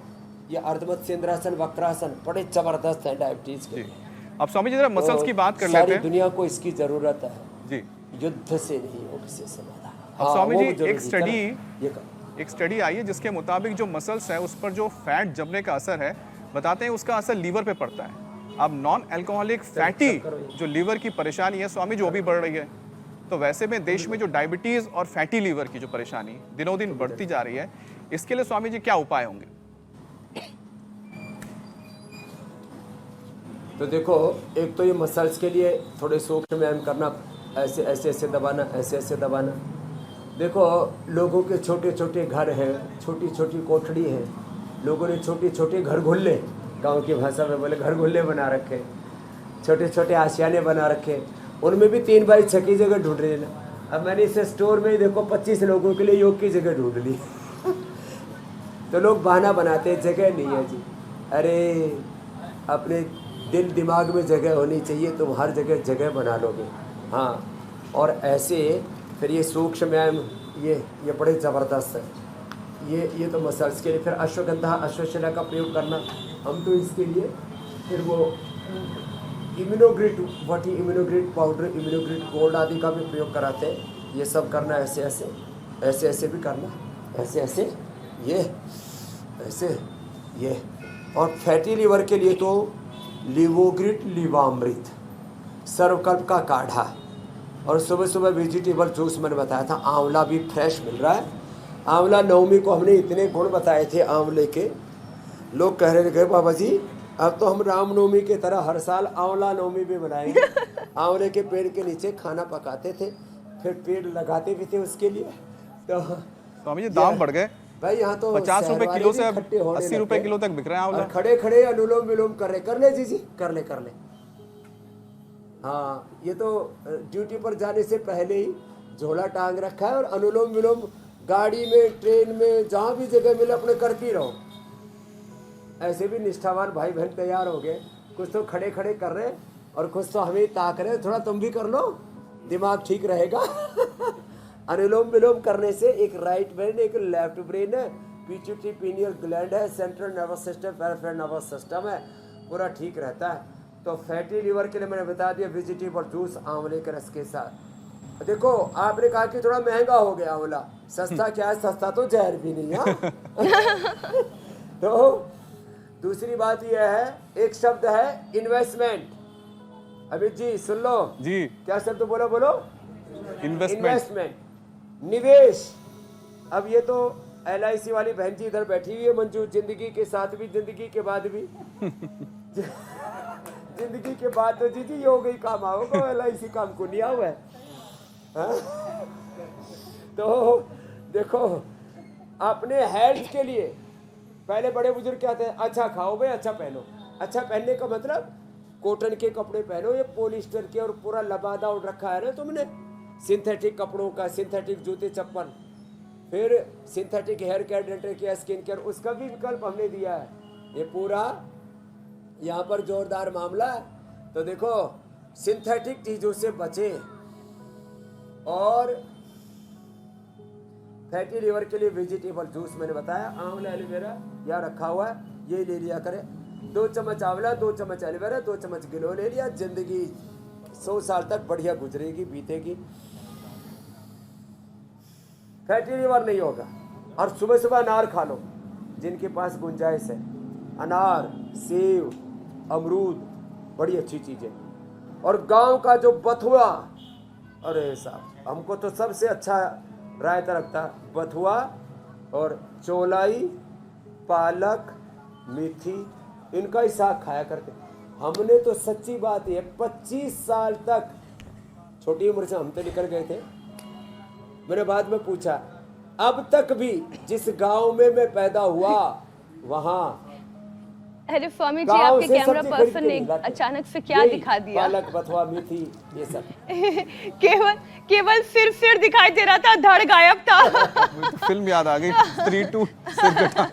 ये अर्धमत इंद्रासन, वक्रासन बड़े जबरदस्त है डायबिटीज के जी। लिए। अब स्वामी जी जरा मसल्स की बात कर लेते सारी हैं। दुनिया को इसकी जरूरत है, जी। युद्ध से नहीं, योग से समाधान। अब स्वामी वो जी जरूरी, एक स्टडी आई है जिसके मुताबिक जो मसल्स है उस पर जो फैट जमने का असर है, बताते हैं उसका असर लीवर पे पड़ता है। अब नॉन अल्कोहलिक फैटी जो लीवर की परेशानी है स्वामी जी, वो भी बढ़ रही है। तो वैसे में देश में जो डायबिटीज और फैटी लीवर की जो परेशानी दिनों दिन बढ़ती जा रही है, इसके लिए स्वामी जी क्या उपाय होंगे? तो देखो, एक तो ये मसल्स के लिए थोड़े सूक्ष्म व्यायाम करना, ऐसे ऐसे ऐसे दबाना, ऐसे ऐसे दबाना। देखो, लोगों के छोटे छोटे घर हैं, छोटी छोटी कोठड़ी है, लोगों ने छोटे छोटे घर घुल्ले, गांव की भाषा में बोले घर घुल्ले बना रखे, छोटे छोटे आशियाने बना रखे, उनमें भी 3 बाई 6 की जगह ढूंढ रहे हैं। अब मैंने इसे स्टोर में ही देखो 25 लोगों के लिए योग की जगह ढूंढ ली। तो लोग बहाना बनाते हैं, जगह नहीं है जी। अरे अपने दिल दिमाग में जगह होनी चाहिए, तुम हर जगह जगह बना लोगे। हाँ, और ऐसे फिर ये सूक्ष्म व्यायाम, ये बड़े ज़बरदस्त है। ये तो मसल्स के लिए। फिर अश्वगंधा, अश्वशिला का प्रयोग करना, हम तो इसके लिए फिर वो इम्यूनोग्रिड वाटी, इम्यूनोग्रिड पाउडर, इम्यूनोग्रिड गोल्ड आदि का भी प्रयोग कराते हैं। ये सब करना, ऐसे ऐसे ऐसे ऐसे भी करना, ऐसे ऐसे, ये ऐसे, ये। और फैटी लीवर के लिए तो लिवोग्रिड, लीवामृत, सर्वकल्प का काढ़ा, और सुबह सुबह वेजिटेबल जूस मैंने बताया था। आंवला भी फ्रेश मिल रहा है। आंवला नवमी को हमने इतने गुण बताए थे आंवले के, लोग कह रहे थे बाबा जी अब तो हम रामनवमी की तरह हर साल आंवला नवमी भी बनाएंगे। आंवले के पेड़ के नीचे खाना पकाते थे, फिर पेड़ लगाते भी थे उसके लिए। तो स्वामी जी दाम बढ़ गए भाई, यहाँ तो 50 रुपए किलो से अब इकट्ठे होने 80 रुपए लगे। किलो तक बिक रहा है आंवला। और खड़े खड़े अनुलोम विलोम कर ले जी, कर ले। हाँ, ये तो ड्यूटी पर जाने से पहले ही झोला टांग रखा है, और अनुलोम विलोम गाड़ी में, ट्रेन में, जहाँ भी जगह मिले अपने करती रहो। ऐसे भी निष्ठावान भाई बहन तैयार हो गए, कुछ तो खड़े खड़े कर रहे हैं और कुछ तो हमें ताक रहे हैं, थोड़ा तुम भी कर लो, दिमाग ठीक रहेगा। अनुलोम विलोम करने से एक राइट ब्रेन, एक लेफ्ट ब्रेन है, पिट्यूटरी पीनियल ग्लैंड है, central nervous system, peripheral nervous system है, पूरा ठीक रहता है। तो फैटी लीवर के लिए मैंने बता दिया वेजिटेबल जूस आंवले के रस के साथ। देखो, आपने कहा कि थोड़ा महंगा हो गया आंवला, सस्ता क्या है? सस्ता तो जहर भी नहीं है। तो दूसरी बात यह है, एक शब्द है इन्वेस्टमेंट। अमित जी सुन लो जी। क्या शब्द बोलो? इन्वेस्टमेंट, निवेश। अब ये तो LIC वाली बहन जी इधर बैठी हुई है मंजू, जिंदगी के साथ भी, जिंदगी के बाद भी। जिंदगी के बाद तो जी योग ही काम आओगे, LIC काम को नहीं हुआ है। तो देखो, अपने हेल्थ के लिए पहले बड़े बुजुर्ग कहते हैं अच्छा खाओ भाई, अच्छा पहनो। अच्छा पहनने का मतलब कॉटन के कपड़े पहनो, ये पॉलिस्टर के और पूरा लबादा उड़ रखा है ना तुमने, सिंथेटिक कपड़ों का, सिंथेटिक जूते चप्पल, फिर synthetic hair care, dental care, skin care, उसका भी विकल्प हमने दिया है। ये पूरा यहाँ पर जोरदार मामला है। तो देखो, सिंथेटिक चीजों से बचे, और फैटी लीवर के लिए वेजिटेबल जूस मैंने बताया, आंवला एलोवेरा यहाँ रखा हुआ है, ये ले लिया करें। 2 चम्मच आंवला, 2 चम्मच एलोवेरा, 2 चम्मच गिलो ले लिया। जिंदगी 100 साल तक बढ़िया गुजरेगी, बीतेगी। फैटी लीवर नहीं होगा। और सुबह सुबह अनार खा लो जिनके पास गुंजाइश है। अनार, सेब, अमरूद बड़ी अच्छी चीज़ें। और गांव का जो बथुआ, अरे साहब हमको तो सबसे अच्छा रायता लगता है बथुआ और चौलाई, पालक, मेथी, इनका ही साग खाया करते। हमने तो सच्ची बात है 25 साल तक, छोटी उम्र से हम तो निकल गए थे। मैंने बाद में पूछा, अब तक भी जिस गांव में मैं पैदा हुआ वहां अरे स्वामी जी, गांव आपके से कैमरा सब्जी पर्सन खरीद ने के लाते। अचानक से क्या यही दिखा दिया? पालक, बथुआ, मेथी, ये सब। केवल सिर दिखाई दे रहा था, धड़ गायब था। मुझे तो फिल्म याद आ गई, 3-2 सिर कटा।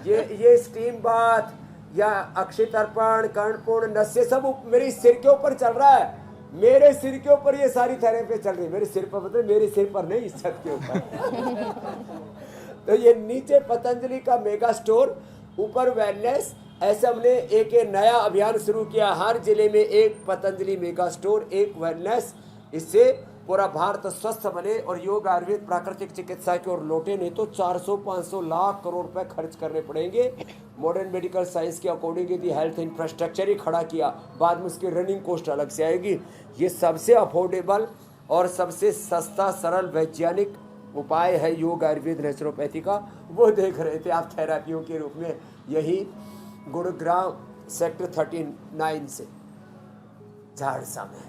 ये स्टीम बात या अक्षय तर्पण, कर्णपूर्ण, नस्य सब मेरे सिर के ऊपर चल रहा है। मेरे सिर के ऊपर ये सारी थेरेपी चल रही है। मेरे सिर पर मतलब मेरे सिर पर नहीं, इस छत के ऊपर। तो ये नीचे पतंजलि का मेगा स्टोर, ऊपर वेलनेस। ऐसे हमने एक नया अभियान शुरू किया, हर जिले में एक पतंजलि मेगा स्टोर, एक वेलनेस। इससे पूरा भारत स्वस्थ बने और योग, आयुर्वेद, प्राकृतिक चिकित्सा की ओर लौटे। नहीं तो 400-500 लाख करोड़ रुपए खर्च करने पड़ेंगे। मॉडर्न मेडिकल साइंस के अकॉर्डिंग यदि हेल्थ इंफ्रास्ट्रक्चर ही खड़ा किया, बाद में उसकी रनिंग कॉस्ट अलग से आएगी। ये सबसे अफोर्डेबल और सबसे सस्ता, सरल, वैज्ञानिक उपाय है योग, आयुर्वेद, नेचुरोपैथी का। वो देख रहे थे आप थेरापियों के रूप में, यही गुरुग्राम सेक्टर 39 से झारसा में।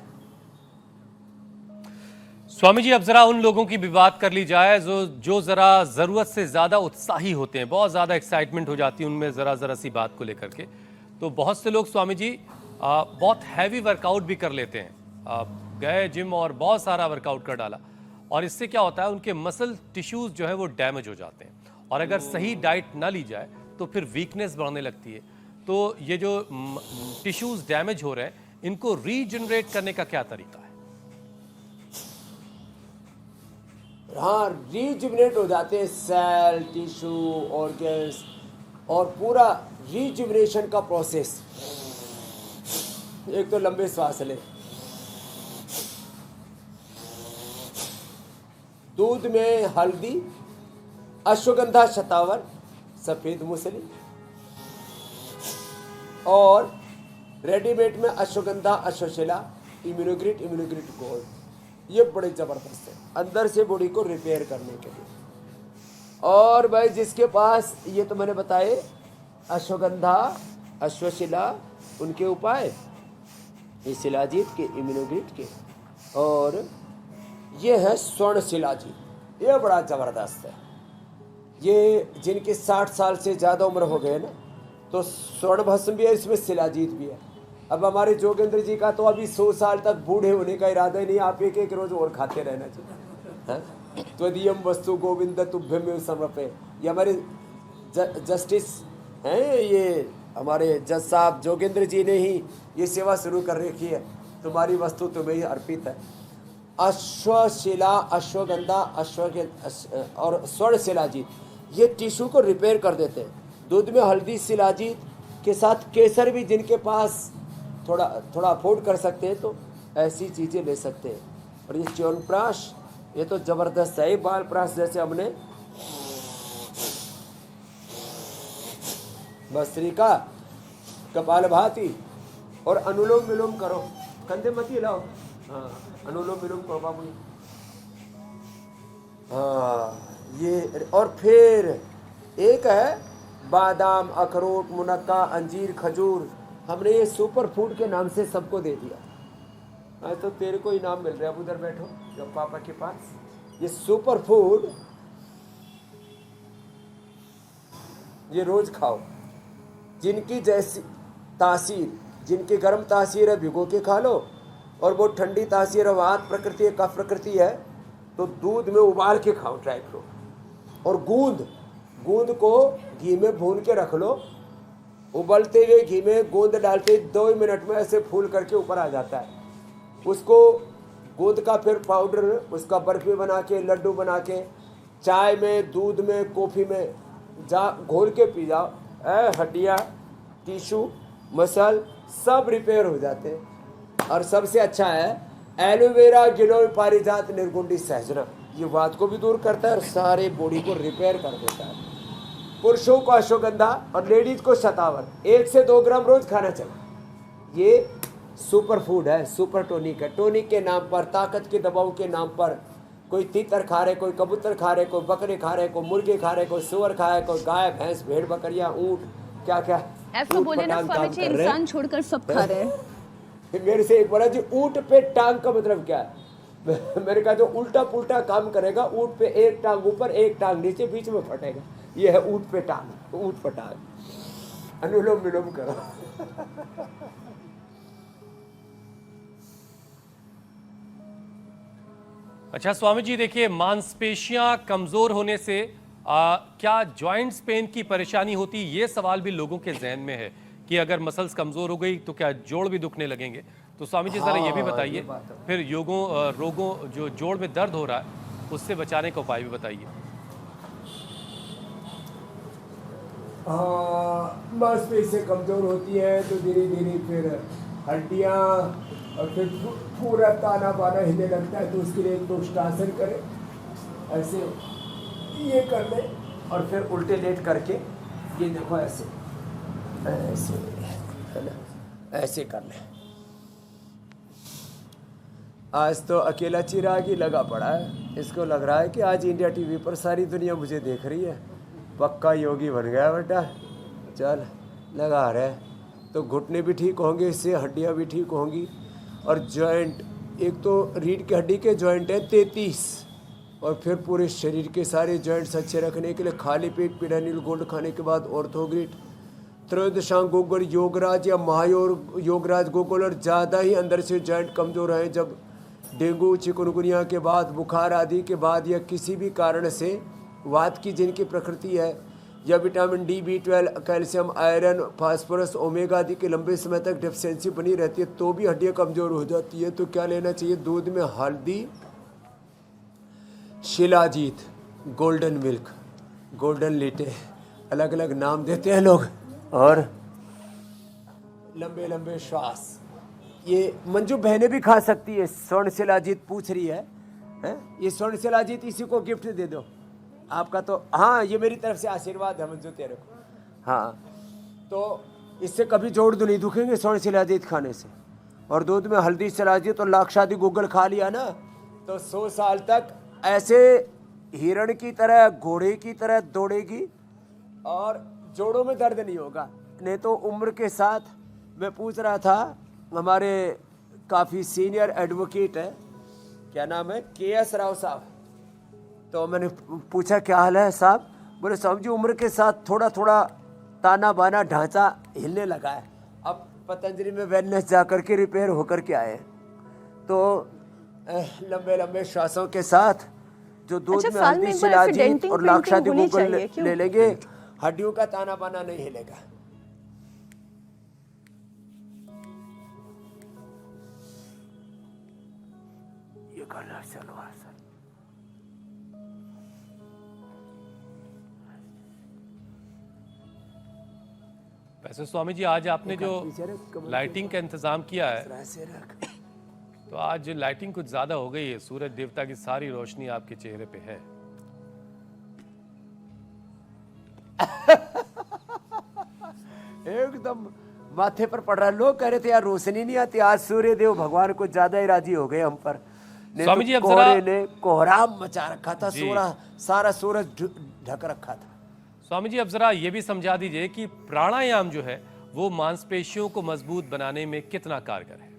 स्वामी जी, अब जरा उन लोगों की भी बात कर ली जाए जो जरा जरूरत से ज्यादा उत्साही होते हैं, बहुत ज्यादा एक्साइटमेंट हो जाती है उनमें जरा सी बात को लेकर के। तो बहुत से लोग स्वामी जी बहुत हैवी वर्कआउट भी कर लेते हैं, गए जिम और बहुत सारा वर्कआउट कर डाला, और इससे क्या होता है उनके मसल टिश्यूज जो है वो डैमेज हो जाते हैं, और अगर सही डाइट ना ली जाए तो फिर वीकनेस बढ़ने लगती है। तो ये जो टिश्यूज डैमेज हो रहे हैं, इनको रीजनरेट करने का क्या तरीका है? हाँ, रीजुविनेट हो जाते हैं सेल, टिश्यू, ऑर्गन्स, और पूरा रीजुविनेशन का प्रोसेस। एक तो लंबे श्वास ले, दूध में हल्दी, अश्वगंधा शतावर, सफेद मूसली, और रेडीमेड में अश्वगंधा, अश्वशिला, इम्यूनोग्रिट गोल्ड। ये बड़े जबरदस्त है अंदर से बॉडी को रिपेयर करने के लिए। और भाई जिसके पास ये तो मैंने बताए अश्वगंधा, अश्वशिला, उनके उपाय, ये शिलाजीत के, इम्यूनोग्रिट के, और ये है स्वर्ण शिलाजीत। ये बड़ा जबरदस्त है। ये जिनके 60 साल से ज़्यादा उम्र हो गए ना, तो स्वर्ण भस्म भी है, इसमें शिलाजीत भी है। अब हमारे जोगेंद्र जी का तो अभी 100 साल तक बूढ़े होने का इरादा ही नहीं, आप एक रोज और खाते रहना चाहिए। त्वदीयम वस्तु गोविंद तुभ्यम में समर्पे। ये हमारे जस्टिस हैं, ये हमारे जज साहब जोगेंद्र जी ने ही ये सेवा शुरू कर रखी है, तुम्हारी वस्तु तुम्हें ही अर्पित है। अश्वशिला, अश्वगंधा, और स्वर्ण शिलाजीत, ये टिश्यू को रिपेयर कर देते हैं। दूध में हल्दी, शिलाजीत के साथ केसर भी, जिनके पास थोड़ा अफोर्ड कर सकते हैं तो ऐसी चीज़ें ले सकते हैं। और ये च्यवनप्राश, ये तो ज़बरदस्त है। बाल प्राश जैसे हमने भस्त्रिका, कपालभाति, और अनुलोम विलोम करो, कंधे मत हिलाओ, हाँ अनुलोम विलोम करो बाबू। हाँ ये, और फिर एक है बादाम, अखरोट, मुनक्का, अंजीर, खजूर। हमने ये सुपर फूड के नाम से सबको दे दिया। आज तो तेरे को इनाम मिल रहा है, अब उधर बैठो जब पापा के पास। ये सुपर फूड ये रोज खाओ। जिनकी जैसी तासीर, जिनकी गर्म तासीर है भिगो के खा लो, और वो ठंडी तासीर है, वात प्रकृति है, कफ प्रकृति है, तो दूध में उबाल के खाओ ड्राई फ्रूट। और गूंद को घी में भून के रख लो, उबलते हुए घी में गूंद डालते 2 मिनट में ऐसे फूल करके ऊपर आ जाता है। उसको गूंद का फिर पाउडर, उसका बर्फी बना के, लड्डू बना के, चाय में, दूध में, कॉफ़ी में घोल के पी जाओ। हड्डियाँ, टिश्यू, मसल सब रिपेयर हो जाते हैं। और सबसे अच्छा है एलोवेरा गिलोय पारिजात निर्गुंडी सहजना, ये बात को भी दूर करता है और सारे बॉडी को रिपेयर कर देता है। पुरुषों को अश्वगंधा और लेडीज को शतावर 1 से 2 ग्राम रोज खाना चाहिए। ये सुपर फूड है, सुपर टॉनिक है। टॉनिक के नाम पर, ताकत के दबाव के नाम पर कोई तीतर खा रहे, कोई कबूतर खा रहे, कोई बकरे खा रहे, कोई मुर्गे खा रहे, कोई सुअर खा रहे, कोई गाय भैंस भेड़ बकरियां ऊँट क्या क्या ऐसा बोले ना स्वामी जी, इंसान छोड़कर सब खा रहे हैं। मेरे से एक बोला जी ऊँट पे टांग का मतलब क्या है? मेरे कहा जो उल्टा पुल्टा काम करेगा, ऊँट पे एक टांग ऊपर एक टांग नीचे बीच में फटेगा। ये है ऊँट पे टांग, ऊँट पे टांग। अनुलोम विलोम करो। अच्छा स्वामी जी देखिए, मांसपेशियां कमजोर होने से क्या जॉइंट्स पेन की परेशानी होती, ये सवाल भी लोगों के जहन में है कि अगर मसल्स कमजोर हो गई तो क्या जोड़ भी दुखने लगेंगे। तो स्वामी जी जरा ये भी बताइए, फिर रोगों जो जोड़ में दर्द हो रहा है उससे बचाने का उपाय भी बताइए। मांसपेशियां कमजोर होती है तो धीरे धीरे फिर हड्डियां और फिर पूरा ताना बाना हिलने लगता है, तो उसके लिए तो आसन करें, ऐसे ये कर ले और फिर उल्टे लेट करके ये देखो ऐसे ऐसे है ना, ऐसे कर ले। आज तो अकेला चिराग ही लगा पड़ा है, इसको लग रहा है कि आज इंडिया टीवी पर सारी दुनिया मुझे देख रही है। पक्का योगी बन गया बेटा, चल लगा रहे तो घुटने भी ठीक होंगे, इससे हड्डियां भी ठीक होंगी। और जॉइंट, एक तो रीढ़ की हड्डी के जॉइंट है 33, और फिर पूरे शरीर के सारे जॉइंट्स अच्छे रखने के लिए खाली पेट पीडानिल गोल्ड खाने के बाद ऑर्थोग्रिड, त्रयोदशांग गोगल योगराज या महायोग योगराज गोगल। और ज़्यादा ही अंदर से जॉइंट कमज़ोर हैं, जब डेंगू चिकनगुनिया के बाद, बुखार आदि के बाद, या किसी भी कारण से वात की जिनकी प्रकृति है, या vitamin D, B12, calcium, iron, phosphorus, omega आदि के लंबे समय तक डेफिशिएंसी बनी रहती है, तो भी हड्डियाँ कमज़ोर हो जाती है। तो क्या लेना चाहिए? दूध में हल्दी, शिलाजीत, गोल्डन मिल्क, गोल्डन लीटे, अलग अलग नाम देते हैं लोग, और लंबे लंबे श्वास। ये मंजू बहनें भी खा सकती है। स्वर्ण शिलाजीत पूछ रही है, ये स्वर्ण शिलाजीत इसी को गिफ्ट दे दो आपका, तो हाँ ये मेरी तरफ से आशीर्वाद है मंजू तेरे को। हाँ, तो इससे कभी जोड़ नहीं दुखेंगे स्वर्ण शिलाजीत खाने से। और दूध में हल्दी, शिलाजीत और लाक्षादी गूगल खा लिया ना, तो 100 साल तक ऐसे हिरण की तरह, घोड़े की तरह दौड़ेगी और जोड़ों में दर्द नहीं होगा। नहीं तो उम्र के साथ, मैं पूछ रहा था, हमारे काफ़ी सीनियर एडवोकेट है, क्या नाम है, KS राव साहब, तो मैंने पूछा क्या हाल है साहब? बोले स्वामी जी उम्र के साथ थोड़ा थोड़ा ताना बाना ढांचा हिलने लगा है, अब पतंजलि में वेलनेस जा करके रिपेयर होकर के आए। तो लंबे लंबे श्वासों के साथ जो दूध में हल्दी, शिलाजीत और लाक्षादी गूगल ले लेंगे, हड्डियों का ताना बाना नहीं हिलेगा। ये करना चलो सर। वैसे स्वामी जी आज आपने जो लाइटिंग का इंतजाम किया है, तो आज लाइटिंग कुछ ज्यादा हो गई है, सूरज देवता की सारी रोशनी आपके चेहरे पे है। एकदम माथे पर पड़ रहा है। लोग कह रहे थे यार रोशनी नहीं आती, आज सूर्य देव भगवान को ज्यादा ही राजी हो गए हम पर। स्वामी जी अब कोहरे ने कोहराम मचा रखा था, सारा सूरज ढक रखा था। स्वामी जी अब जरा ये भी समझा दीजिए कि प्राणायाम जो है वो मांसपेशियों को मजबूत बनाने में कितना कारगर है।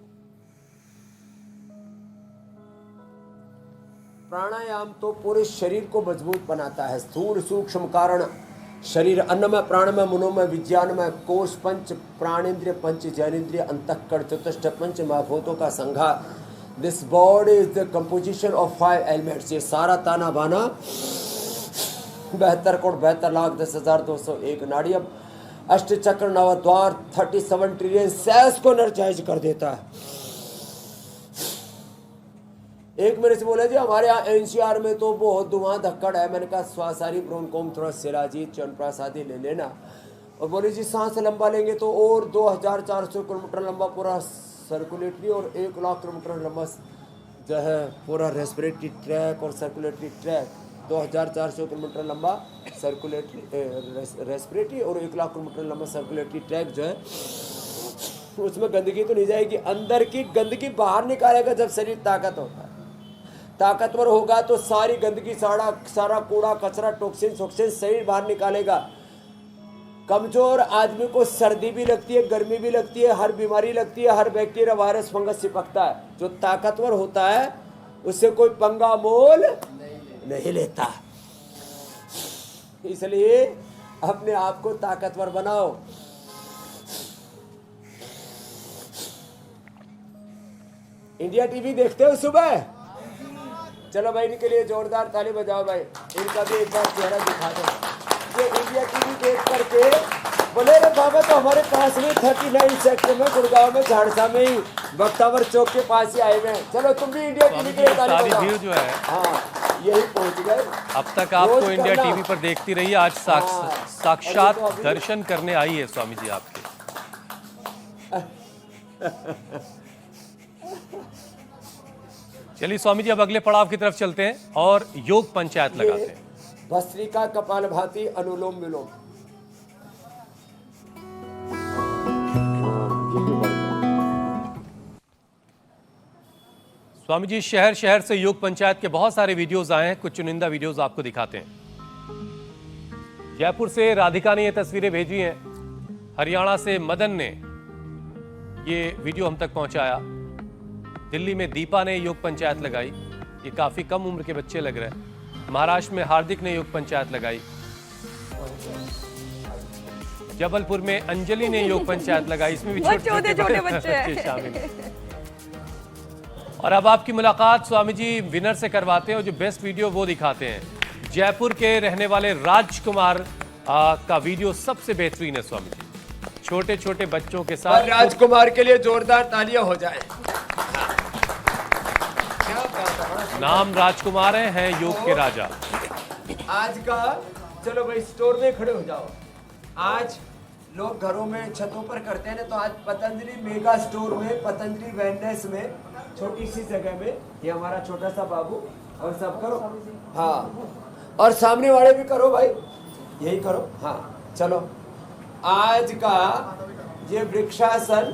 प्राणायाम तो पूरे शरीर को मजबूत बनाता है। स्थूल सूक्ष्म कारण शरीर, अन्नमय प्राणमय मनोमय विज्ञानमय कोष, पंच प्राणेंद्रिय, पंच ज्ञानेंद्रिय, अंतःकरण, चतुष्ट पंच महाभूतों का संघार। This body is the composition of 5 elements. ये सारा ताना बाना 72 करोड़ 72 लाख 10,201 नाड़ी, अब अष्ट चक्र नवद्वार 37 ट्रिलियन सेल्स को एनर्जाइज कर देता है। एक मेरे से बोला जी हमारे यहाँ NCR में तो बहुत धुआं धक्कड़ है। मैंने कहा स्वासारी ब्रोनकोम थोड़ा शिलाजीत च्यवनप्राश आदि ले लेना। और बोले जी सांस लंबा लेंगे तो और 2400 किलोमीटर लंबा पूरा सर्कुलेटरी और 1 लाख किलोमीटर लंबा जो है पूरा रेस्पिरेटरी ट्रैक और सर्कुलेटरी ट्रैक 2400 किलोमीटर लंबा सर्कुलेटरी रेस्पिरेटरी और 1 लाख किलोमीटर लंबा सर्कुलेटरी ट्रैक जो है उसमें गंदगी तो नहीं जाएगी, अंदर की गंदगी बाहर निकालेगा जब शरीर ताकतवर होगा तो सारी गंदगी सारा कूड़ा कचरा टॉक्सिन शरीर बाहर निकालेगा। कमजोर आदमी को सर्दी भी लगती है, गर्मी भी लगती है, हर बीमारी लगती है, हर बैक्टीरिया वायरस फंगस चिपकता है। जो ताकतवर होता है उससे कोई पंगा मोल नहीं लेता। इसलिए अपने आप को ताकतवर बनाओ। इंडिया टीवी देखते हो सुबह? चलो भाई इनके लिए जोरदार ताली बजाओ भाई, इनका भी एक बार चेहरा दिखा दो। ये इंडिया टीवी देख करके बोले रे बाबा तो हमारे पास में 39 सेक्टर में गुड़गांव में झाड़सा में ही बख्तावर चौक के पास ही आए हुए हैं। चलो तुम भी इंडिया टीवी के लिए ताली बजाओ। भीड़ जो है हाँ यही पहुंच गए। अब तक आपको इंडिया टीवी पर देखती रही, आज साक्षात दर्शन करने आई है स्वामी जी आपके। चलिए स्वामी जी अब अगले पड़ाव की तरफ चलते हैं और योग पंचायत लगाते हैं। भस्त्रिका कपालभाति अनुलोम विलोम। स्वामी जी शहर शहर से योग पंचायत के बहुत सारे वीडियोस आए हैं, कुछ चुनिंदा वीडियोस आपको दिखाते हैं। जयपुर से राधिका ने ये तस्वीरें भेजी हैं, हरियाणा से मदन ने ये वीडियो हम तक पहुंचाया, दिल्ली में दीपा ने योग पंचायत लगाई, ये काफी कम उम्र के बच्चे लग रहे हैं। महाराष्ट्र में हार्दिक ने योग पंचायत लगाई, जबलपुर में अंजलि ने योग पंचायत लगाई, इसमें भी छोटे छोटे बच्चे शामिल हैं। और अब आपकी मुलाकात स्वामी जी विनर से करवाते हैं और जो बेस्ट वीडियो वो दिखाते हैं। जयपुर के रहने वाले राजकुमार का वीडियो सबसे बेहतरीन है स्वामी जी, छोटे छोटे बच्चों के साथ। राजकुमार के लिए जोरदार तालियां हो जाए। नाम राजकुमार हैं योग के राजा। आज का चलो भाई स्टोर में खड़े हो जाओ। आज लोग घरों में छतों पर करते हैं ना, तो आज पतंजलि मेगा स्टोर में, पतंजलि वेलनेस में, छोटी सी जगह में, ये हमारा छोटा सा बाबू, और सब करो हाँ, और सामने वाले भी करो भाई, यही करो हाँ। चलो आज का ये वृक्षासन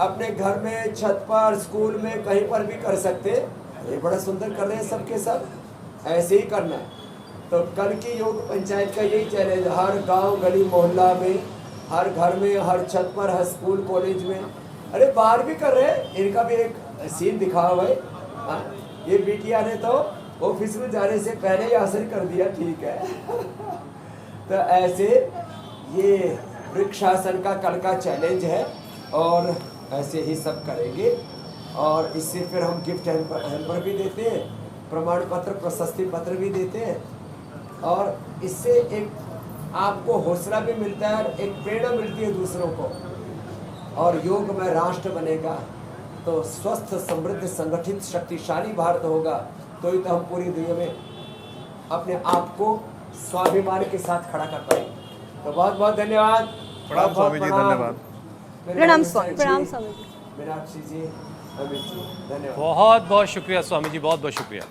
अपने घर में, छत पर, स्कूल में, कहीं पर भी कर सकते। ये बड़ा सुंदर कर रहे हैं सबके सब, ऐसे ही करना है। तो कल की योग पंचायत का यही चैलेंज, हर गांव गली मोहल्ला में, हर घर में, हर छत पर, हर स्कूल कॉलेज में, अरे बाहर भी कर रहे हैं। इनका भी एक सीन दिखाओ भाई। ये बिटिया ने तो ऑफिस में जाने से पहले ही आसन कर दिया, ठीक है। तो ऐसे ये वृक्षासन का कल का चैलेंज है और ऐसे ही सब करेंगे। और इससे फिर हम गिफ्ट हैम्पर भी देते हैं, प्रमाण पत्र, प्रशस्ति पत्र भी देते हैं, और इससे एक आपको हौसला भी मिलता है, एक प्रेरणा मिलती है दूसरों को। और योग में राष्ट्र बनेगा तो स्वस्थ, समृद्ध, संगठित, शक्तिशाली भारत होगा, तो ही तो हम पूरी दुनिया में अपने आप को स्वाभिमान के साथ खड़ा कर पाएंगे। तो बहुत बहुत धन्यवाद। प्रणाम स्वामी जी, धन्यवाद। प्रणाम स्वामी जी, मीनाक्षी जी, अमित जी, धन्यवाद। बहुत बहुत शुक्रिया स्वामी जी, बहुत बहुत शुक्रिया।